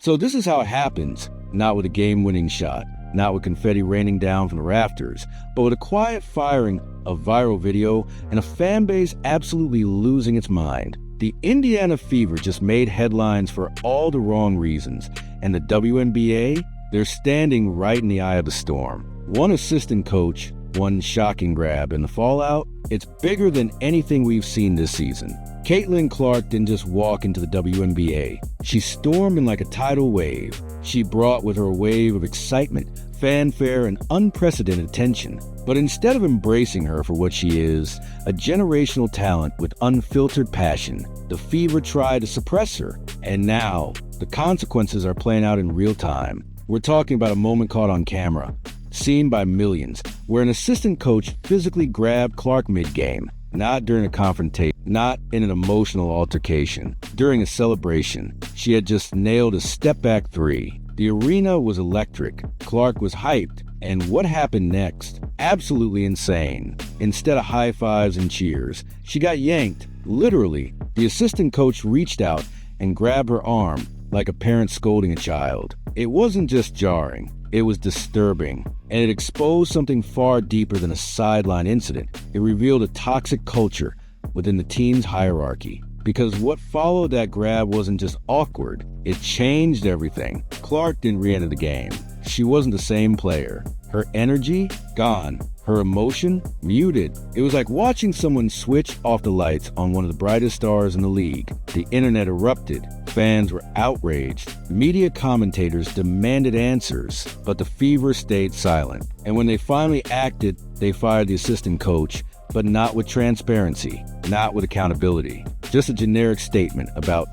So this is how it happens, not with a game-winning shot, not with confetti raining down from the rafters, but with a quiet firing of viral video and a fan base absolutely losing its mind. The Indiana Fever just made headlines for all the wrong reasons, and the WNBA, they're standing right in the eye of the storm. One assistant coach, one shocking grab, and the fallout, it's bigger than anything we've seen this season. Caitlin Clark didn't just walk into the WNBA. She stormed in like a tidal wave. She brought with her a wave of excitement, fanfare, and unprecedented attention. But instead of embracing her for what she is, a generational talent with unfiltered passion, the Fever tried to suppress her. And now, the consequences are playing out in real time. We're talking about a moment caught on camera, seen by millions, where an assistant coach physically grabbed Clark mid-game, not during a confrontation, not in an emotional altercation, during a celebration. She had just nailed a step-back three. The arena was electric, Clark was hyped, and what happened next? Absolutely insane. Instead of high fives and cheers, she got yanked, literally. The assistant coach reached out and grabbed her arm like a parent scolding a child. It wasn't just jarring, it was disturbing, and it exposed something far deeper than a sideline incident. It revealed a toxic culture within the team's hierarchy. Because what followed that grab wasn't just awkward, it changed everything. Clark didn't re-enter the game. She wasn't the same player. Her energy, gone. Her emotion, muted. It was like watching someone switch off the lights on one of the brightest stars in the league. The internet erupted. Fans were outraged. Media commentators demanded answers, but the Fever stayed silent. And when they finally acted, they fired the assistant coach, but not with transparency, not with accountability. Just a generic statement about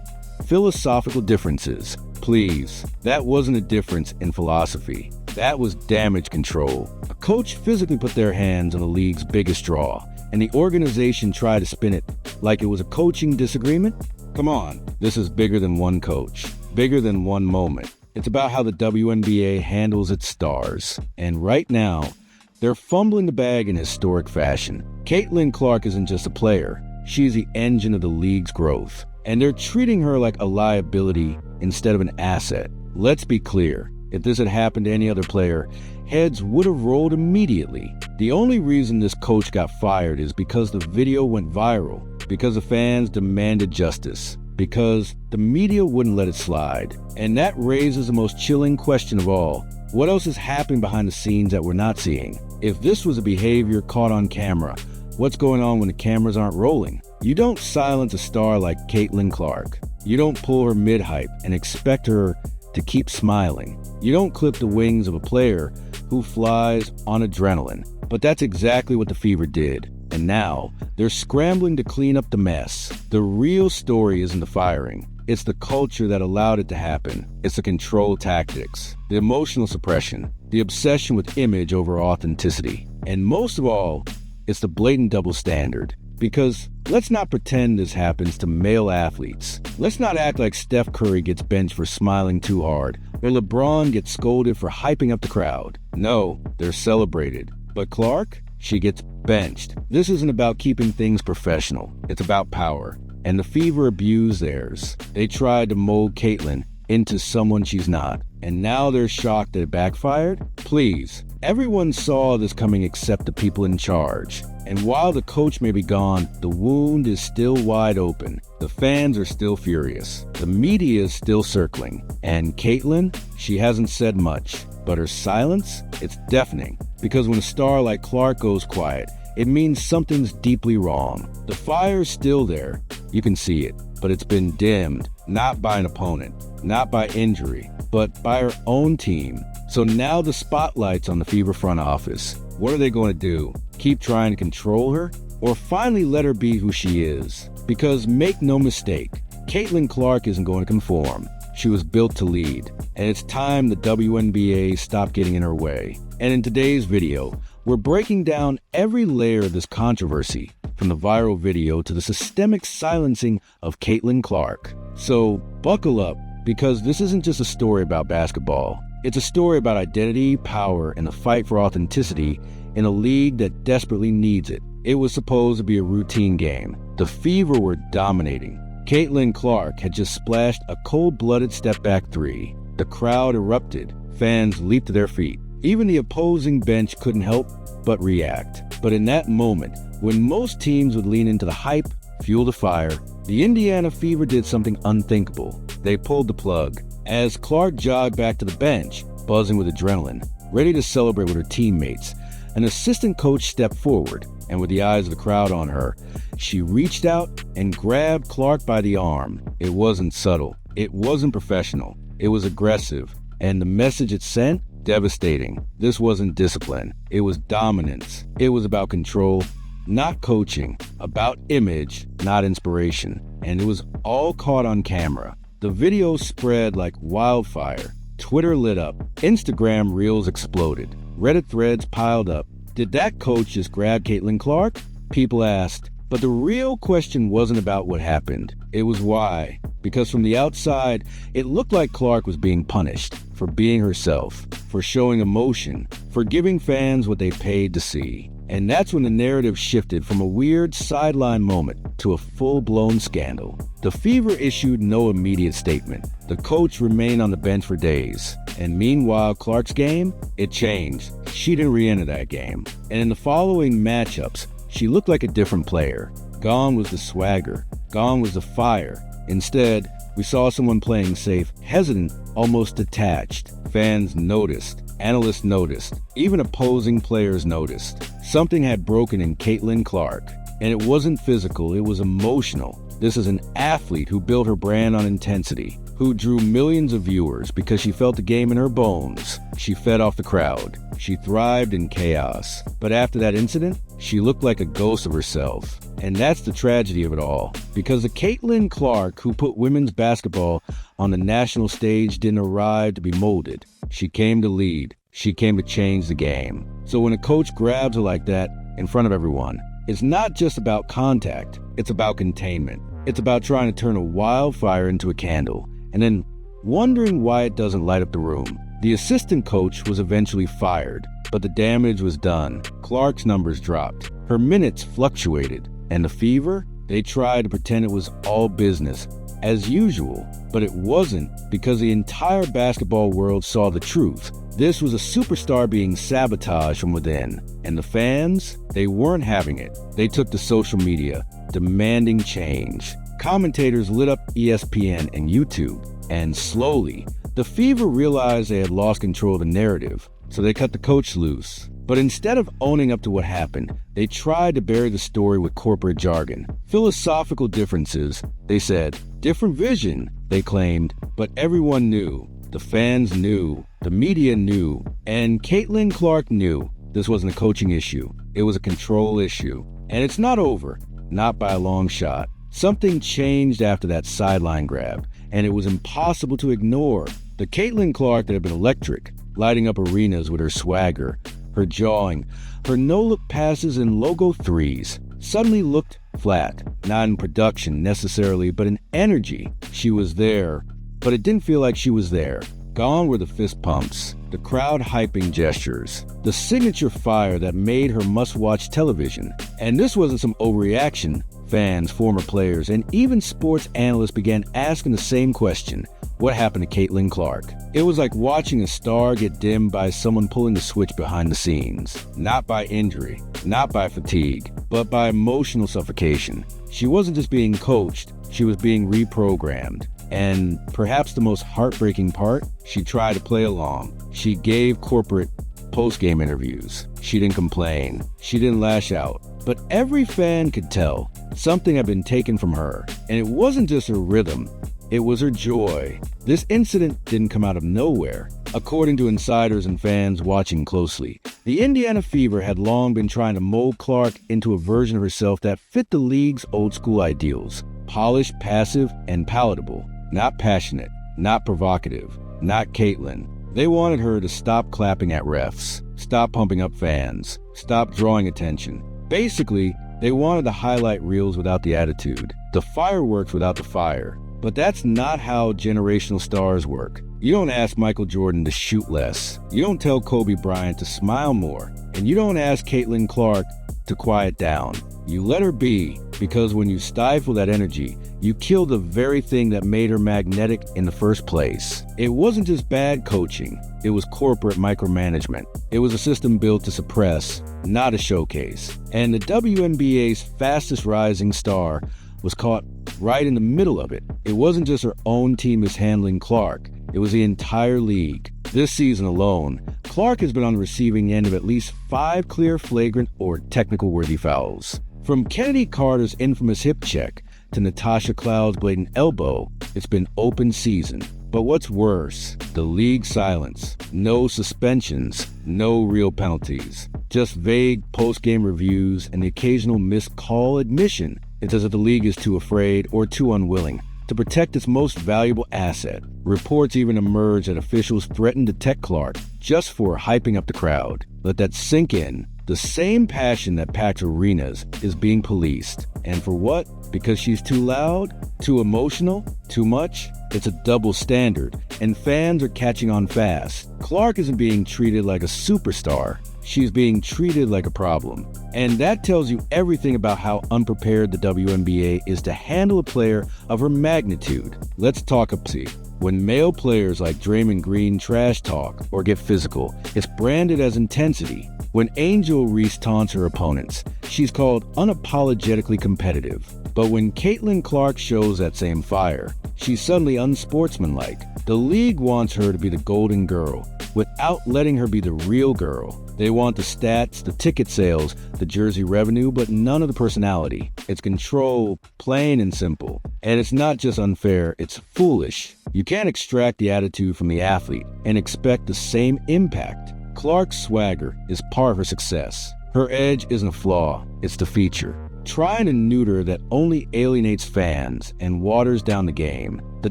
philosophical differences. Please, that wasn't a difference in philosophy. That was damage control. A coach physically put their hands on the league's biggest draw, and the organization tried to spin it like it was a coaching disagreement? Come on, this is bigger than one coach, bigger than one moment. It's about how the WNBA handles its stars. And right now, they're fumbling the bag in historic fashion. Caitlin Clark isn't just a player. She's the engine of the league's growth. And they're treating her like a liability instead of an asset. Let's be clear. If this had happened to any other player, heads would have rolled immediately. The only reason this coach got fired is because the video went viral, because the fans demanded justice, because the media wouldn't let it slide. And that raises the most chilling question of all. What else is happening behind the scenes that we're not seeing? If this was a behavior caught on camera, what's going on when the cameras aren't rolling? You don't silence a star like Caitlin Clark. You don't pull her mid-hype and expect her to keep smiling. You don't clip the wings of a player who flies on adrenaline. But that's exactly what the Fever did. And now, they're scrambling to clean up the mess. The real story isn't the firing. It's the culture that allowed it to happen. It's the control tactics, the emotional suppression, the obsession with image over authenticity. And most of all, it's the blatant double standard. Because let's not pretend this happens to male athletes. Let's not act like Steph Curry gets benched for smiling too hard, or LeBron gets scolded for hyping up the crowd. No, they're celebrated. But Clark, she gets benched. This isn't about keeping things professional. It's about power. And the Fever abused theirs. They tried to mold Caitlin into someone she's not. And now they're shocked that it backfired? Please, everyone saw this coming except the people in charge. And while the coach may be gone, the wound is still wide open. The fans are still furious. The media is still circling. And Caitlin, she hasn't said much. But her silence, it's deafening. Because when a star like Clark goes quiet, it means something's deeply wrong. The fire's still there. You can see it. But it's been dimmed, not by an opponent, not by injury, but by her own team. So now the spotlight's on the Fever front office. What are they going to do? Keep trying to control her? Or finally let her be who she is? Because make no mistake, Caitlin Clark isn't going to conform. She was built to lead. And it's time the WNBA stopped getting in her way. And in today's video, we're breaking down every layer of this controversy, from the viral video to the systemic silencing of Caitlin Clark. So buckle up, because this isn't just a story about basketball. It's a story about identity, power, and the fight for authenticity in a league that desperately needs it. It was supposed to be a routine game. The Fever were dominating. Caitlin Clark had just splashed a cold-blooded step-back three. The crowd erupted. Fans leaped to their feet. Even the opposing bench couldn't help but react. But in that moment, when most teams would lean into the hype, fuel the fire, the Indiana Fever did something unthinkable. They pulled the plug. As Clark jogged back to the bench, buzzing with adrenaline, ready to celebrate with her teammates, an assistant coach stepped forward, and with the eyes of the crowd on her, she reached out and grabbed Clark by the arm. It wasn't subtle. It wasn't professional. It was aggressive. And the message it sent? Devastating. This wasn't discipline. It was dominance. It was about control, not coaching, about image, not inspiration. And it was all caught on camera. The video spread like wildfire. Twitter lit up. Instagram reels exploded. Reddit threads piled up. Did that coach just grab Caitlin Clark? People asked. But the real question wasn't about what happened. It was why. Because from the outside, it looked like Clark was being punished for being herself, for showing emotion, for giving fans what they paid to see. And that's when the narrative shifted from a weird sideline moment to a full-blown scandal. The Fever issued no immediate statement. The coach remained on the bench for days. And meanwhile, Clark's game, it changed. She didn't re-enter that game. And in the following matchups, she looked like a different player. Gone was the swagger. Gone was the fire. Instead, we saw someone playing safe, hesitant, almost detached. Fans noticed. Analysts noticed. Even opposing players noticed. Something had broken in Caitlin Clark. And it wasn't physical, it was emotional. This is an athlete who built her brand on intensity, who drew millions of viewers because she felt the game in her bones. She fed off the crowd. She thrived in chaos. But after that incident, she looked like a ghost of herself. And that's the tragedy of it all. Because the Caitlin Clark who put women's basketball on the national stage didn't arrive to be molded. She came to lead. She came to change the game. So when a coach grabs her like that in front of everyone, it's not just about contact. It's about containment. It's about trying to turn a wildfire into a candle, and then wondering why it doesn't light up the room. The assistant coach was eventually fired, but the damage was done. Clark's numbers dropped. Her minutes fluctuated. And the Fever? They tried to pretend it was all business, as usual, but it wasn't, because the entire basketball world saw the truth. This was a superstar being sabotaged from within. And the fans? They weren't having it. They took to social media, demanding change. Commentators lit up ESPN and YouTube, and slowly, the Fever realized they had lost control of the narrative, so they cut the coach loose. But instead of owning up to what happened, they tried to bury the story with corporate jargon. Philosophical differences, they said. Different vision, they claimed, but everyone knew. The fans knew. The media knew. And Caitlin Clark knew this wasn't a coaching issue. It was a control issue. And it's not over. Not by a long shot. Something changed after that sideline grab, and it was impossible to ignore. The Caitlin Clark that had been electric, lighting up arenas with her swagger, her jawing, her no-look passes and logo threes, suddenly looked flat. Not in production necessarily, but in energy. She was there, but it didn't feel like she was there. Gone were the fist pumps, the crowd hyping gestures, the signature fire that made her must-watch television. And this wasn't some overreaction. Fans, former players, and even sports analysts began asking the same question. What happened to Caitlin Clark? It was like watching a star get dimmed by someone pulling the switch behind the scenes. Not by injury, not by fatigue, but by emotional suffocation. She wasn't just being coached, she was being reprogrammed. And perhaps the most heartbreaking part, she tried to play along. She gave corporate post-game interviews. She didn't complain. She didn't lash out. But every fan could tell something had been taken from her. And it wasn't just her rhythm, it was her joy. This incident didn't come out of nowhere. According to insiders and fans watching closely, the Indiana Fever had long been trying to mold Clark into a version of herself that fit the league's old-school ideals. Polished, passive, and palatable. Not passionate, not provocative, not Caitlin. They wanted her to stop clapping at refs, stop pumping up fans, stop drawing attention. Basically, they wanted the highlight reels without the attitude, the fireworks without the fire. But that's not how generational stars work. You don't ask Michael Jordan to shoot less. You don't tell Kobe Bryant to smile more. And you don't ask Caitlin Clark to quiet down. You let her be, because when you stifle that energy, you kill the very thing that made her magnetic in the first place. It wasn't just bad coaching, it was corporate micromanagement. It was a system built to suppress, not a showcase. And the WNBA's fastest rising star was caught right in the middle of it. It wasn't just her own team mishandling Clark, it was the entire league. This season alone, Clark has been on the receiving end of at least 5 clear, flagrant, or technical-worthy fouls. From Kennedy Carter's infamous hip check to Natasha Cloud's blatant elbow, it's been open season. But what's worse, the league silence. No suspensions, no real penalties. Just vague post-game reviews and the occasional missed call admission. It's as if the league is too afraid or too unwilling to protect its most valuable asset. Reports even emerge that officials threatened to tech Clark just for hyping up the crowd. Let that sink in. The same passion that packed arenas is being policed. And for what? Because she's too loud? Too emotional? Too much? It's a double standard, and fans are catching on fast. Clark isn't being treated like a superstar. She's being treated like a problem. And that tells you everything about how unprepared the WNBA is to handle a player of her magnitude. Let's talk upsy. When male players like Draymond Green trash talk or get physical, it's branded as intensity. When Angel Reese taunts her opponents, she's called unapologetically competitive. But when Caitlin Clark shows that same fire, she's suddenly unsportsmanlike. The league wants her to be the golden girl, without letting her be the real girl. They want the stats, the ticket sales, the jersey revenue, but none of the personality. It's control, plain and simple. And it's not just unfair, it's foolish. You can't extract the attitude from the athlete and expect the same impact. Clark's swagger is part of her success. Her edge isn't a flaw, it's the feature. Trying to neuter that only alienates fans and waters down the game. The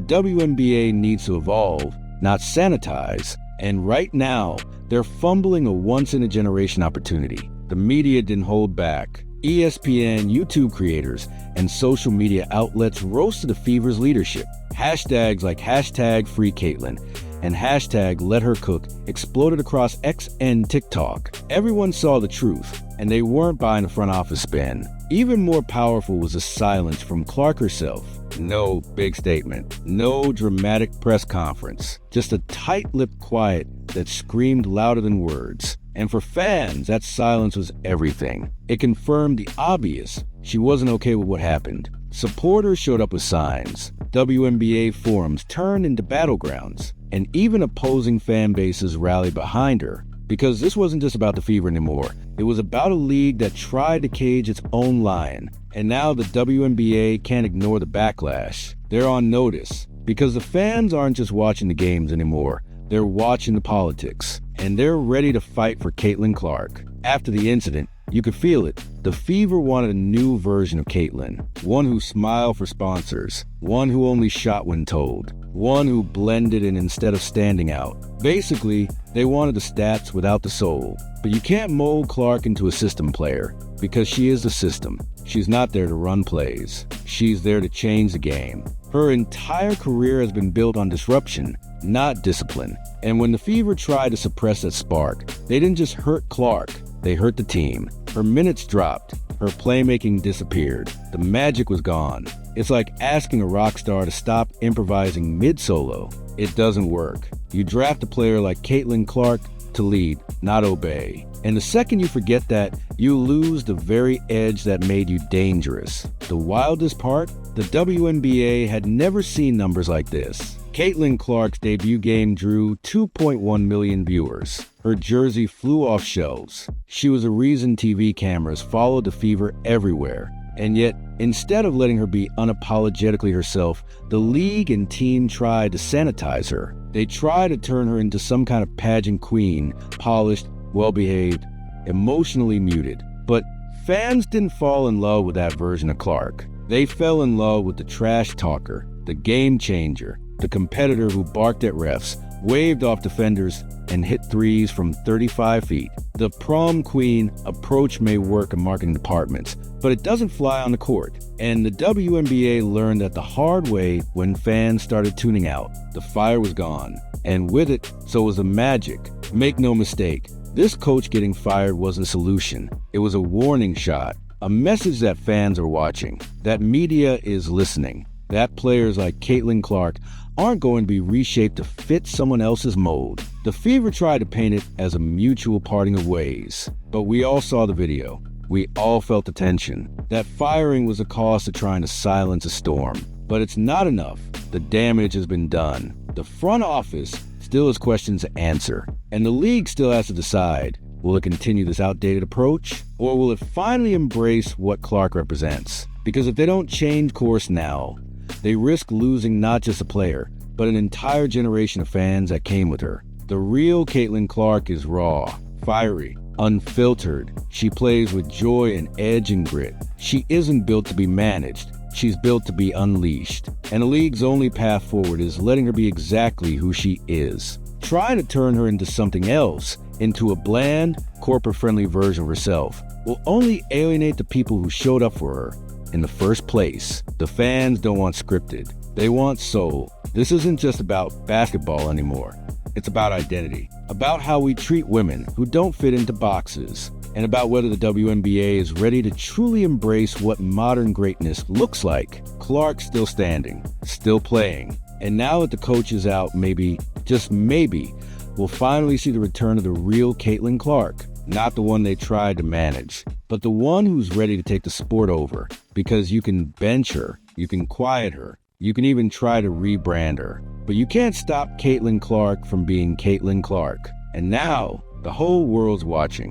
WNBA needs to evolve, not sanitize. And right now, they're fumbling a once-in-a-generation opportunity. The media didn't hold back. ESPN, YouTube creators, and social media outlets roasted the Fever's leadership. Hashtags like #FreeCaitlin and #LetHerCook exploded across X and TikTok. Everyone saw the truth, and they weren't buying the front office spin. Even more powerful was the silence from Clark herself. No big statement, no dramatic press conference, just a tight-lipped quiet that screamed louder than words. And for fans, that silence was everything. It confirmed the obvious. She wasn't okay with what happened. Supporters showed up with signs. WNBA forums turned into battlegrounds, and even opposing fan bases rallied behind her. Because this wasn't just about the Fever anymore. It was about a league that tried to cage its own lion. And now the WNBA can't ignore the backlash. They're on notice. Because the fans aren't just watching the games anymore. They're watching the politics. And they're ready to fight for Caitlin Clark. After the incident, you could feel it. The Fever wanted a new version of Caitlin. One who smiled for sponsors. One who only shot when told. One who blended in instead of standing out. Basically, they wanted the stats without the soul. But you can't mold Clark into a system player, because she is the system. She's not there to run plays. She's there to change the game. Her entire career has been built on disruption, not discipline. And when the Fever tried to suppress that spark, they didn't just hurt Clark, they hurt the team. Her minutes dropped. Her playmaking disappeared. The magic was gone. It's like asking a rock star to stop improvising mid-solo. It doesn't work. You draft a player like Caitlin Clark to lead, not obey. And the second you forget that, you lose the very edge that made you dangerous. The wildest part? The WNBA had never seen numbers like this. Caitlin Clark's debut game drew 2.1 million viewers. Her jersey flew off shelves. She was a reason TV cameras followed the Fever everywhere. And yet, instead of letting her be unapologetically herself, the league and team tried to sanitize her. They tried to turn her into some kind of pageant queen, polished, well-behaved, emotionally muted. But fans didn't fall in love with that version of Clark. They fell in love with the trash talker, the game changer, the competitor who barked at refs, waved off defenders, and hit threes from 35 feet. The prom queen approach may work in marketing departments, but it doesn't fly on the court. And the WNBA learned that the hard way when fans started tuning out. The fire was gone. And with it, so was the magic. Make no mistake, this coach getting fired wasn't a solution. It was a warning shot, a message that fans are watching, that media is listening. that players like Caitlin Clark aren't going to be reshaped to fit someone else's mold. The Fever tried to paint it as a mutual parting of ways, but we all saw the video. We all felt the tension. That firing was a cost of trying to silence a storm. But it's not enough. The damage has been done. The front office still has questions to answer, and the league still has to decide. Will it continue this outdated approach, or will it finally embrace what Clark represents? Because if they don't change course now, they risk losing not just a player, but an entire generation of fans that came with her. The real Caitlin Clark is raw, fiery, unfiltered. She plays with joy and edge and grit. She isn't built to be managed. She's built to be unleashed. And the league's only path forward is letting her be exactly who she is. Trying to turn her into something else, into a bland, corporate-friendly version of herself, will only alienate the people who showed up for her in the first place. The fans don't want scripted. They want soul. This isn't just about basketball anymore. It's about identity, about how we treat women who don't fit into boxes, and about whether the WNBA is ready to truly embrace what modern greatness looks like. Clark's still standing, still playing, and now that the coach is out, maybe, just maybe, we'll finally see the return of the real Caitlin Clark. Not the one they tried to manage, but the one who's ready to take the sport over, because you can bench her, you can quiet her, you can even try to rebrand her, but you can't stop Caitlin Clark from being Caitlin Clark. And now, the whole world's watching.